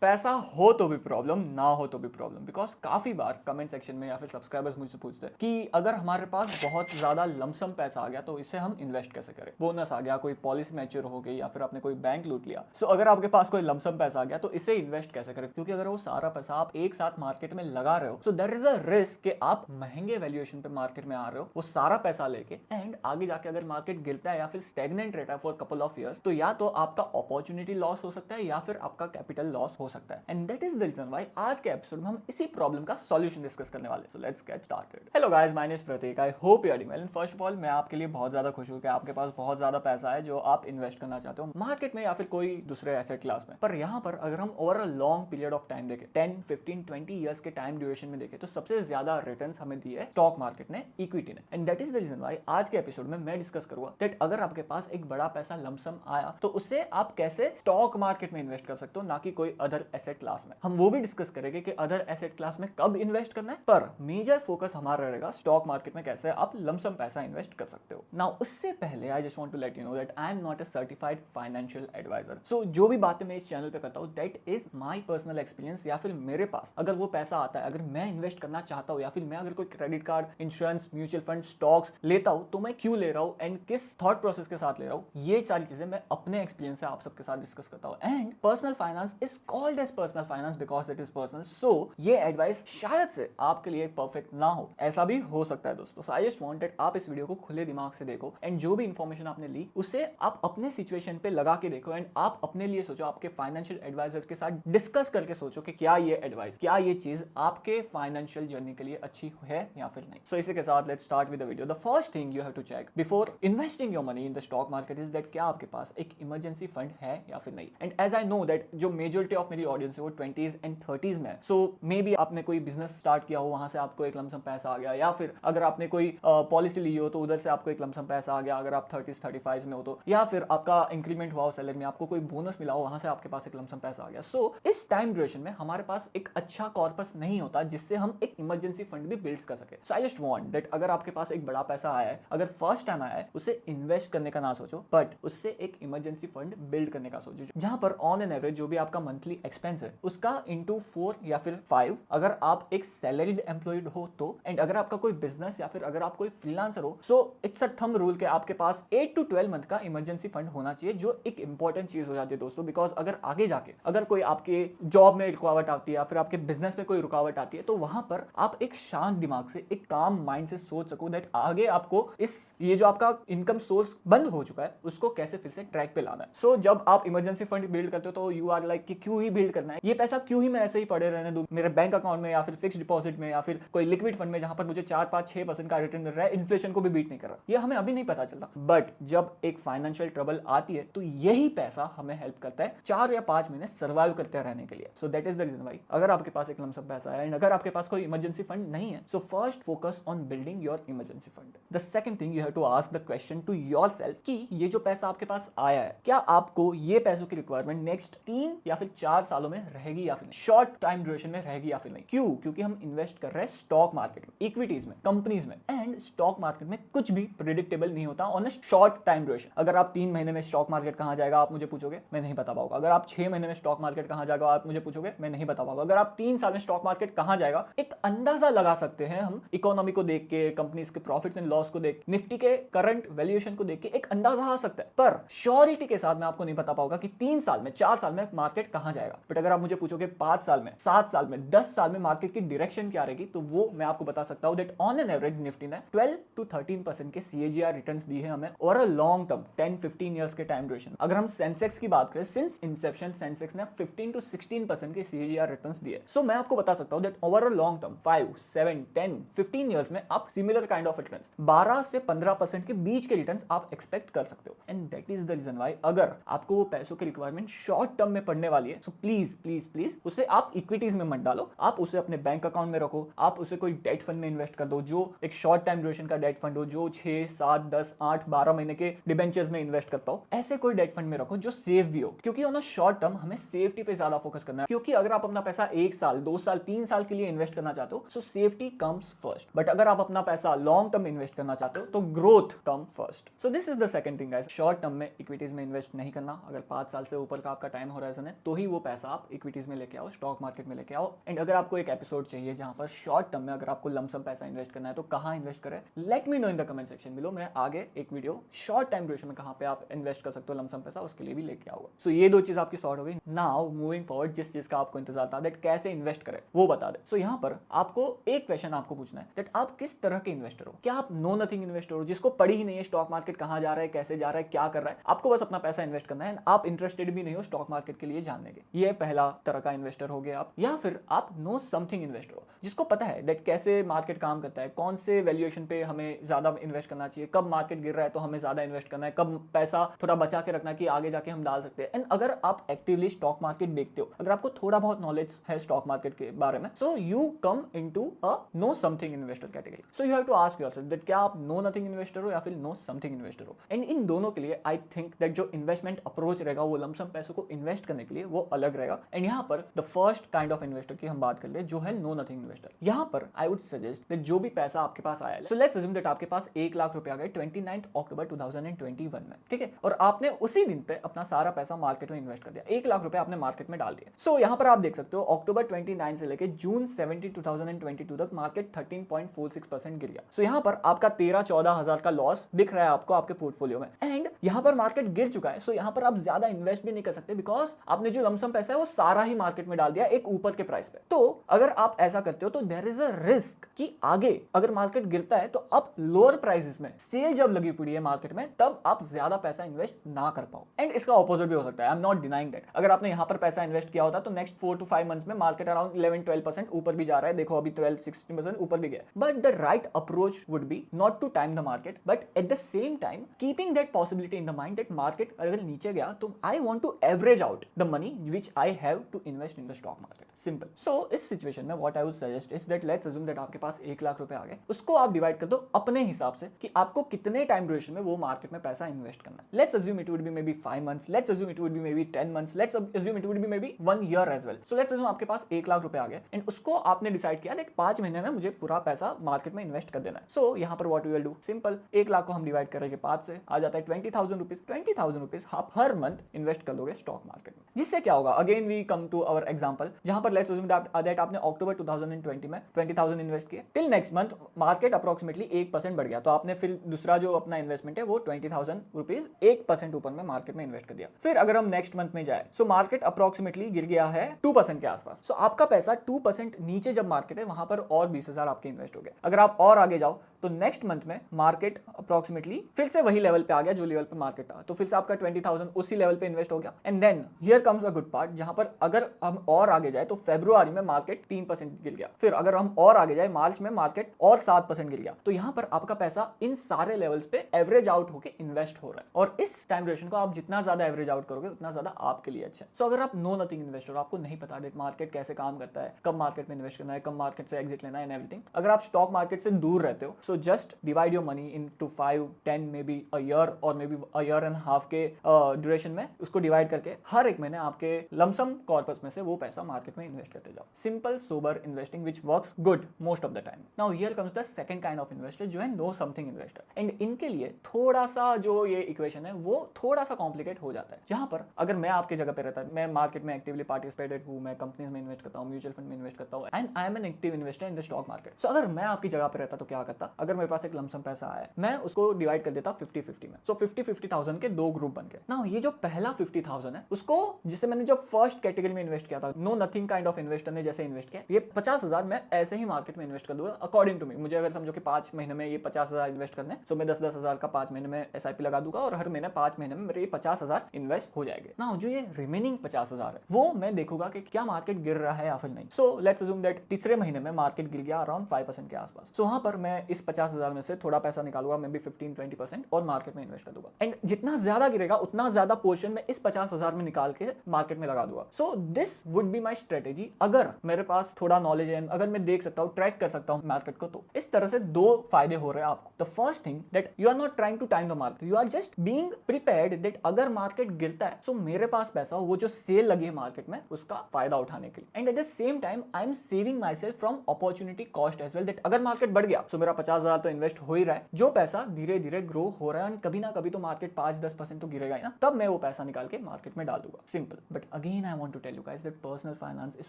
पैसा हो तो भी प्रॉब्लम, ना हो तो भी प्रॉब्लम। बिकॉज काफी बार कमेंट सेक्शन में या फिर सब्सक्राइबर्स मुझसे पूछते हैं कि अगर हमारे पास बहुत ज्यादा लमसम पैसा आ गया तो इसे हम इन्वेस्ट कैसे करें। बोनस आ गया, कोई पॉलिसी मैच्योर हो गई, या फिर आपने कोई बैंक लूट लिया। सो अगर आपके पास कोई लमसम पैसा आ गया तो इसे इन्वेस्ट कैसे करें, क्योंकि अगर वो सारा पैसा आप एक साथ मार्केट में लगा रहे हो, so there is a risk कि आप महंगे वैल्यूएशन पे मार्केट में आ रहे हो वो सारा पैसा लेके, एंड आगे जाके अगर मार्केट गिरता है या फिर स्टेगनेंट रहता है फॉर कपल ऑफ ईयर्स, तो या तो आपका अपॉर्चुनिटी लॉस हो सकता है या फिर आपका कैपिटल लॉस हो सकता है। And that is the reason why आज के एपिसोड में हम इसी प्रॉब्लम का सॉल्यूशन डिस्कस करने वाले हैं। So let's get started. Hello guys, my name is Prateek. I hope you are doing well. And first of all, मैं आपके लिए बहुत ज्यादा खुश हूं कि आपके पास बहुत ज्यादा पैसा है जो आप इन्वेस्ट करना चाहते हो मार्केट में या फिर कोई दूसरे एसेट क्लास में। पर यहाँ पर अगर हम over a long period of time देखें, 10, 15, 20 ईयर्स के टाइम ड्यूरेशन में देखें, तो सबसे ज्यादा रिटर्न्स हमें दिए स्टॉक मार्केट ने, इक्विटी ने। And that is the reason why आज के एपिसोड में मैं डिस्कस करूंगा दैट अगर आपके पास एक बड़ा पैसा लमसम आया तो उसे आप कैसे स्टॉक मार्केट में इन्वेस्ट कर सकते हो, ना कि कोई अदर एसेट क्लास में। हम वो भी डिस्कस करेंगे कि अदर एसेट क्लास में कब इन्वेस्ट करना है, पर मेजर फोकस हमारा रहेगा स्टॉक मार्केट में कैसे आप लमसम पैसा इन्वेस्ट कर सकते हो। नाउ उससे पहले I just want to let you know that I am not a certified financial advisor. So जो भी बातें मैं इस चैनल पे करता हूँ that is my personal experience, या फिर मेरे पास अगर वो पैसा आता है, अगर मैं इन्वेस्ट करना चाहता हूँ, या फिर मैं अगर कोई credit card, insurance, mutual fund, stocks लेता हूँ, तो मैं क्यों ले रहा हूँ एंड किस थॉट प्रोसेस के साथ ले रहा हूँ, ये सारी चीजें मैं अपने एक्सपीरियंस से आप सबके साथ डिस्कस करता हूँ। And personal finance is called as personal finance because it is personal. So ये एडवाइस शायद से आपके लिए परफेक्ट ना हो, ऐसा भी हो सकता है दोस्तों। सो आई जस्ट वांटेड आप इस वीडियो को खुले दिमाग से देखो एंड जो भी इंफॉर्मेशन आपने ली उसे आप अपने सिचुएशन पे लगा के देखो एंड आप अपने लिए सोचो, आपके फाइनेंशियल एडवाइजर के साथ डिस्कस करके सोचो कि क्या ये एडवाइस, क्या ये चीज आपके फाइनेंशियल जर्नी के लिए अच्छी है या फिर नहीं। सो इसी के साथ let's start with the video. The first thing you have to check before investing your money in the stock market is that क्या आपके पास एक इमरजेंसी फंड है या फिर नहीं। And as I know that जो मेजोरिटी ऑफ मेरी audience है वो 20s एंड 30s में है, सो मे बी आपने कोई बिजनेस स्टार्ट किया हो, वहां से आपको एक लमसम पैसा आ गया, या फिर अगर आपने कोई पॉलिसी ली हो तो उधर से आपको एक लमसम पैसा आ गया अगर आप 30s 35s में हो तो, या फिर आपका इंक्रीमेंट हुआ हो सैलरी में, आपको कोई बोनस मिला हो, वहां से आपके पास एक लमसम पैसा आ गया। सो इस टाइम ड्यूरेशन में हमारे पास एक अच्छा कॉर्पस नहीं होता जिससे हम एक इमरजेंसी फंड भी बिल्ड कर सके। सो आई जस्ट वांट दैट अगर आपके पास एक बड़ा पैसा आया है, अगर फर्स्ट टाइम आया है, उसे इन्वेस्ट करने का ना सोचो, बट उससे एक इमरजेंसी फंड बिल्ड करने का सोचो, जहां पर ऑन एन एवरेज जो भी आपका मंथली एक्सपेंस है उसका इंटू 4 या फिर 5 अगर आप एक सैलरीड एम्प्लॉयड हो तो, एंड अगर आपका कोई बिजनेस या फिर अगर आप कोई फ्रीलांसर हो, so it's a thumb rule के आपके पास 8 to 12 मंथ का इमरजेंसी फंड होना चाहिए, जो एक इंपॉर्टेंट चीज हो जाती है दोस्तों। बिकॉज अगर आगे जाके अगर कोई आपके जॉब में रुकावट आती है या फिर आपके बिजनेस में कोई रुकावट आती है, तो वहां पर आप एक शांत दिमाग से, एक काम माइंड से सोच सको दैट आगे आपको ये जो आपका इनकम सोर्स बंद हो चुका है उसको कैसे फिर से ट्रैक पे लाना है। सो जब आप इमरजेंसी फंड बिल्ड करते हो तो यू आर लाइक कि क्यों ही बिल्ड करना है, ये पैसा क्यों ही मैं ऐसे ही पड़े रहने दूं मेरे बैंक अकाउंट में या फिर फिक्स डिपॉजिट में या फिर कोई लिक्विड फंड में जहां पर मुझे 4-5-6% का रिटर्न मिल रहा है, इन्फ्लेशन को भी बीट नहीं कर रहा। ये हमें अभी नहीं पता चलता, बट जब एक फाइनेंशियल ट्रबल आती है तो यही पैसा हमें हेल्प करता है 4 या 5 महीने सर्वाइव करते रहने के लिए। So that is the reason why अगर आपके पास एक लमसम पैसा है एंड अगर आपके पास कोई इमरजेंसी फंड नहीं है, so first focus on building your emergency fund. The second thing you have to ask the question to yourself कि ये जो पैसा आपके पास आया है, क्या आपको ये पैसों की रिक्वायरमेंट नेक्स्ट 3 या फिर 4 सालों में रहेगी या फिर नहीं, शॉर्ट टाइम ड्यूरेशन में रहेगी या फिर नहीं। क्यों? क्योंकि हम इन्वेस्ट कर रहे हैं स्टॉक मार्केट में, इक्विटीज में, कंपनीज में, एंड स्टॉक मार्केट में कुछ भी प्रेडिक्टेबल नहीं होता on a short time duration. अगर आप 3 महीने में स्टॉक मार्केट कहां जाएगा आप मुझे पूछोगे, मैं नहीं बता पाऊंगा। अगर आप 6 महीने में स्टॉक मार्केट कहां जाएगा आप मुझे पूछोगे, मैं नहीं बता पाऊंगा। अगर आप 3 साल में स्टॉक मार्केट कहां जाएगा, एक अंदाजा लगा सकते हैं हम, इकोनॉमी को देख के, कंपनीज के प्रॉफिट्स एंड लॉस को देख, निफ्टी के करंट वैल्यूएशन को देख के एक अंदाजा आ सकता है, पर श्योरिटी के साथ मैं आपको नहीं बता पाऊंगा कि 3 साल में, 4 साल में मार्केट कहां जाएगा। बट अगर आप मुझे पूछोगे 5 साल में, 7 साल में, 10 साल में मार्केट की डायरेक्शन क्या रहेगी, तो वो मैं आपको बता सकता हूं that on an average Nifty ने 12 to 13% के CAGR रिटर्न्स दिए हैं हमें और अ लॉन्ग टर्म 10-15 इयर्स के टाइम ड्यूरेशन। अगर हम सेंसेक्स की बात करें, सिंस इंसेप्शन सेंसेक्स ने 15 to 16% के CAGR रिटर्न्स दिए। सो मैं आपको बता सकता हूं that over a long term 5, 7, 10, 15 years में आप सिमिलर काइंड ऑफ रिटर्न्स 12 से 15% के बीच के रिटर्न्स आप एक्सपेक्ट कर सकते हो। And that is the reason why अगर आपको वो पैसों की रिक्वायरमेंट शॉर्ट टर्म में पड़ने वाली है, सो प्लीज प्लीज प्लीज उसे आप इक्विटीज में मत डालो, आप उसे अपने बैंक अकाउंट में रखो, आप उसे कोई डेट फंड में इन्वेस्ट कर दो, जो एक शॉर्ट टाइम ड्यूरेशन का डेट फंड हो, जो 6, 7, 10, 8, 12 महीने के डिबेंचर्स में इन्वेस्ट करता हो, ऐसे कोई डेट फंड में रखो जो सेफ भी हो। क्योंकि ऑन अ शॉर्ट टर्म हमें सेफ्टी पे ज्यादा फोकस करना है, क्योंकि अगर आप अपना पैसा 1 साल, 2 साल, 3 साल के लिए इन्वेस्ट करना चाहते हो, सो सेफ्टी कम्स फर्स्ट। बट अगर आप अपना पैसा लॉन्ग टर्म इन्वेस्ट करना चाहते हो तो growth come first. So this is the second thing guys, short term में इक्विटीज में इन्वेस्ट नहीं करना। अगर 5 साल से ऊपर का आपका टाइम होराइजन है तो ही वो पैसा आप इक्विटीज में लेके आओ, स्टॉक मार्केट में लेके आओ। एंड अगर आपको एक एपिसोड चाहिए जहां पर शॉर्ट टर्म में अगर आपको लमसम पैसा इन्वेस्ट करना है तो कहां इन्वेस्ट करें, let me know in the comment section below. मैं आगे एक वीडियो शॉर्ट टाइम ड्यूरेशन में कहां पे आप इन्वेस्ट कर सकते हो लमसम पैसा, उसके लिए भी लेके आऊंगा। सो ये दो चीज आपकी सॉर्ट हो गई। नाउ मूविंग फॉरवर्ड, जिस चीज का आपको इंतजार था दैट कैसे इन्वेस्ट करें वो बता दे। सो यहाँ पर आपको एक क्वेश्चन आपको पूछना है दैट आप किस तरह के इन्वेस्टर हो। क्या आप नो नथिंग इन्वेस्टर हो जिसको पड़ी ही नहीं है स्टॉक मार्केट कहां जा रहा है, कैसे जा रहा है, क्या कर रहा है, आपको बस अपना पैसा इन्वेस्ट करना है, आप इंटरेस्टेड भी नहीं हो स्टॉक मार्केट के लिए जानने के। ये पहला तरह का इन्वेस्टर हो गया आप। या फिर आप नो समथिंग इन्वेस्टर हो जिसको पता है दैट कैसे मार्केट काम करता है, कौन से वैल्यूएशन पे हमें ज्यादा इन्वेस्ट करना चाहिए, कब मार्केट गिर रहा है तो हमें ज्यादा इन्वेस्ट करना है, कब पैसा थोड़ा बचा के रखना कि आगे जाके हम डाल सकते हैं। एंड अगर आप एक्टिवली स्टॉक मार्केट देखते हो, अगर आपको थोड़ा बहुत नॉलेज है स्टॉक मार्केट के बारे में, so you come into a know something investor category. So you have to ask yourself that क्या आप नो नथिंग इन्वेस्टर हो या फिर नो समथिंग इन्वेस्टर हो। एंड इन दोनों के लिए आई थिंक दैट जो इन्वेस्टमेंट अप्रोच रहेगा वो लमसम पैसों को इन्वेस्ट करने के लिए वो अलग रहेगा। एंड यहाँ पर the first kind of investor की हम बात कर ले जो है नो नथिंग इन्वेस्टर। यहाँ पर आई वुड सजेस्ट दैट जो भी पैसा आपके पास आया है, सो लेट्स अज्यूम दैट आपके पास 1 लाख रुपए आ गए 29 अक्टूबर 2021 में, ठीक है, और आपने उसी दिन पे अपना सारा पैसा मार्केट में इन्वेस्ट कर दिया, 1 लाख रुपए आपने मार्केट में डाल दिया। सो यहाँ पर आप देख सकते हो अक्टूबर 29 से लेकर जून 17 2022 तक मार्केट 13.46% गिर गया। सो यहाँ पर आपका 13-14 हजार का लॉस दिख रहा है आपको आपके पोर्टफोलियो में। एंड यहाँ पर मार्केट गिर चुका है, सो यहाँ पर आप ज्यादा इन्वेस्ट भी नहीं कर सकते बिकॉज आपने जो लमसम पैसा है वो सारा ही मार्केट में डाल दिया एक ऊपर के प्राइस पे। तो अगर आप ऐसा करते हो तो देयर इज अ रिस्क कि आगे अगर मार्केट गिरता है तो आप लोअर प्राइसेस में, सेल जब लगी पड़ी है मार्केट में, तब आप ज्यादा पैसा इन्वेस्ट ना कर पाओ। एंड इसका ऑपोजिट भी हो सकता है, आई एम नॉट डिनाइंग दैट। अगर आपने यहाँ पर पैसा इन्वेस्ट किया होता तो नेक्स्ट 4 to 5 मंथ्स में मार्केट अराउंड 11-12% ऊपर भी जा रहा है, देखो अभी 12-16% ऊपर भी गया। But the right approach would be not to time the market but at the same time keeping that possibility in the mind that market अगर नीचे गया तो I want to average out the money which I have to invest in the stock market. Simple. So इस situation में what I would suggest is that let's assume that आपके पास 1 लाख रुपए आ गए, उसको आप डिवाइड कर दो अपने हिसाब से कि आपको कितने टाइम ड्यूरेशन में वो मार्केट में पैसा इन्वेस्ट करना है। Let's assume it would be maybe 5 months, let's assume it would be maybe 10 months, let's assume it would be maybe 1 year as well. So let's assume आपके पास 1 लाख रुपए आ गए and उसको आपने decide किया that 5 महीने में मुझे पूरा पैसा मार्केट में इन्वेस्ट कर देना है। सो यहाँ पर what we will do, simple, 1 lakh को हम डिवाइड करेंगे 5 से, आ जाता है 20,000 रुपीज। 20,000 रुपीज आप हर मंथ इन्वेस्ट कर दोगे स्टॉक मार्केट में, जिससे क्या होगा, again we come to our example जहां पर लेट्स अज्यूम दैट आपने अक्टूबर 2020 में 20,000 इन्वेस्ट किए, till next month market approximately 1% बढ़ गया, तो आपने फिर दूसरा जो अपना इन्वेस्टमेंट है वो 20,000 रुपीज 1% ऊपर में मार्केट में इन्वेस्ट कर दिया। फिर अगर हम नेक्स्ट मंथ में जाए, सो मार्केट अप्रोक्सीमेटली गिर गया है 2% के आसपास। सो आपका पैसा 2% नीचे जब मार्केट है वहां पर और 20,000 आपके इन्वेस्ट हो गए। अगर आप और आगे जाओ तो नेक्स्ट मंथ में मार्केट अप्रोक्सीमेटली फिर से वही लेवल पे आ गया जो लेवल पे मार्केट था, तो फिर से आपका 20,000 उसी लेवल पे इन्वेस्ट हो गया। And then here comes a good part, जहां पर अगर हम और आगे जाए तो फरवरी में मार्केट 3% गिर गया। फिर अगर हम और आगे जाए मार्च में मार्केट और 7% गिर गया। तो यहां पर आपका पैसा इन सारे लेवल्स पे एवरेज आउट होकर इन्वेस्ट हो रहा है, और इस टाइम ड्यूरेशन को आप जितना ज्यादा एवरेज आउट करोगे उतना ज्यादा आपके लिए अच्छा है। सो अगर आप नो नथिंग इन्वेस्टर, आपको नहीं पता दैट मार्केट कैसे काम करता है, कब मार्केट में इन्वेस्ट करना है, कब मार्केट से एग्जिट लेना है एंड एवरीथिंग, अगर आप स्टॉक मार्केट से दूर रहते हो, so just divide your money into 5, 10 maybe a year और maybe a year and half के ड्यूरेशन में उसको डिवाइड करके हर एक महीने आपके लमसम कॉर्पस में से वो पैसा मार्केट में इन्वेस्ट करते जाओ। Simple sober investing which works good most of the time. Now here comes the second kind of investor जो है नो समथिंग इन्वेस्टर। एंड इनके लिए थोड़ा सा जो ये इक्वेशन है वो थोड़ा सा कॉम्प्लिकेट हो जाता है, जहां पर अगर मैं आपकी जगह पे रहता, मैं मार्केट में एक्टिवली पार्टिसिपेटेड हूं, मैं कंपनीज में इन्वेस्ट करता हूं, म्यूचुअल फंड में इन्वेस्ट करता हूं, and I am an active investor in the stock market. So अगर मैं आपकी जगह पे रहता तो क्या करता, अगर मेरे पास एक लमसम पैसा आया, मैं उसको डिवाइड कर देता 50-50 में। सो 50,000 के दो ग्रुप बन गए। नाउ ये जो पहला 50,000 है उसको, जिसे मैंने जो फर्स्ट कैटेगरी में इन्वेस्ट किया था, know nothing kind of investor ने जैसे इन्वेस्ट किया, ये 50,000 मैं ऐसे ही मार्केट में इन्वेस्ट कर दूंगा अकॉर्डिंग टू मी। मुझे अगर समझो कि 5 महीने में ये 50,000 इन्वेस्ट करने, तो मैं 10-10 हजार का 5 महीने में SIP लगा दूंगा और हर महीने 5 महीने में मेरे 50,000 इन्वेस्ट हो जाएंगे। नाउ जो ये रिमेनिंग 50,000 है वो मैं देखूंगा कि क्या मार्केट गिर रहा है या फिर नहीं। सो लेट्स अज्यूम दैट तीसरे महीने में मार्केट गिर गया अराउंड 5% के आसपास। सो वहां पर मैं इस 50,000 में से थोड़ा पैसा निकालूंगा, मे बी 15-20% और मार्केट में इन्वेस्ट कर दूंगा। एंड जितना ज्यादा गिरेगा उतना ज्यादा पोर्शन में इस 50,000 में निकाल के मार्केट में लगा दूंगा। So this would be my strategy अगर मेरे पास थोड़ा नॉलेज है, अगर मैं देख सकता हूँ, ट्रैक कर सकता हूँ मार्केट को। तो इस तरह से दो फायदे हो रहे हैं आपको। The first thing that you are not trying to time the market, you are just being prepared that अगर मार्केट गिरता है सो मेरे पास पैसा हो, वो जो सेल लगी है मार्केट में उसका फायदा उठाने के लिए। And at the same time I am saving myself from opportunity cost as well, that अगर मार्केट बढ़ गया सो मेरा 50,000 तो इन्वेस्ट हो ही रहा है, जो पैसा धीरे धीरे ग्रो हो रहा है, कभी ना कभी तो मार्केट 5-10% तो गिरेगा ही ना, तब मैं वो पैसा निकाल के मार्केट में डाल दूंगा। Simple. But again I want to tell you guys that personal finance is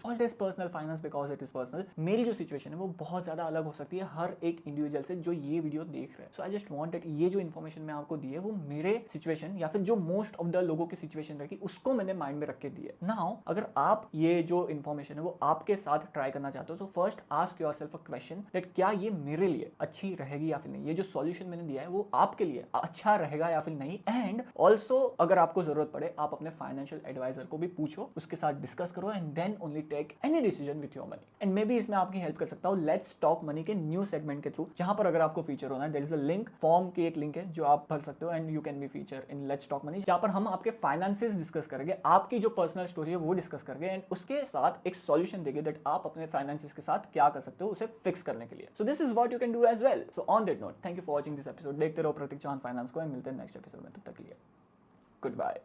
called as personal finance because it is personal. मेरी जो सिचुएशन है वो बहुत ज्यादा अलग हो सकती है हर एक इंडिविजुअल से जो ये वीडियो देख रहे हैं। सो आई जस्ट वांट दैट ये जो इन्फॉर्मेशन मैं आपको दी है वो मेरे सिचुएशन या फिर जो मोस्ट ऑफ द लोगों की सिचुएशन रहेगी उसको मैंने माइंड में रख के दी है। नाउ अगर आप ये जो इन्फॉर्मेशन है वो आपके साथ ट्राई करना चाहते हो तो first ask yourself a question that क्या ये मेरे लिए अच्छी रहेगी या फिर नहीं, ये जो सॉल्यूशन मैंने दिया है वो आपके लिए अच्छा रहेगा या फिर नहीं। एंड ऑल्सो अगर आपको जरूरत पड़े आप अपने फाइनेंशियल एडवाइजर को भी पूछो, उसके साथ डिस्कस करो and then only take any decision with your money. And maybe इसमें आपकी हेल्प कर सकता हूँ लेट्स टॉक मनी के न्यू सेगमेंट के थ्रू, जहां पर अगर आपको फीचर होना है there is a link, form की एक लिंक है जो आप भर सकते हो and you can be feature in let's talk money, जहां पर हम आपके फाइनेंसेस डिस्कस करेंगे, आपकी जो पर्सनल स्टोरी है वो डिस्कस करेंगे एंड उसके साथ एक सॉल्यूशन देंगे दैट आप अपने फाइनेंसेस के साथ क्या कर सकते हो उसे फिक्स करने के लिए। So this is what you can do as well. So on that note thank you for watching this episode. देखते रहो प्रतीक चौहान फाइनेंस को, मिलते हैं नेक्स्ट एपिसोड में, तब तक के लिए गुड बाय।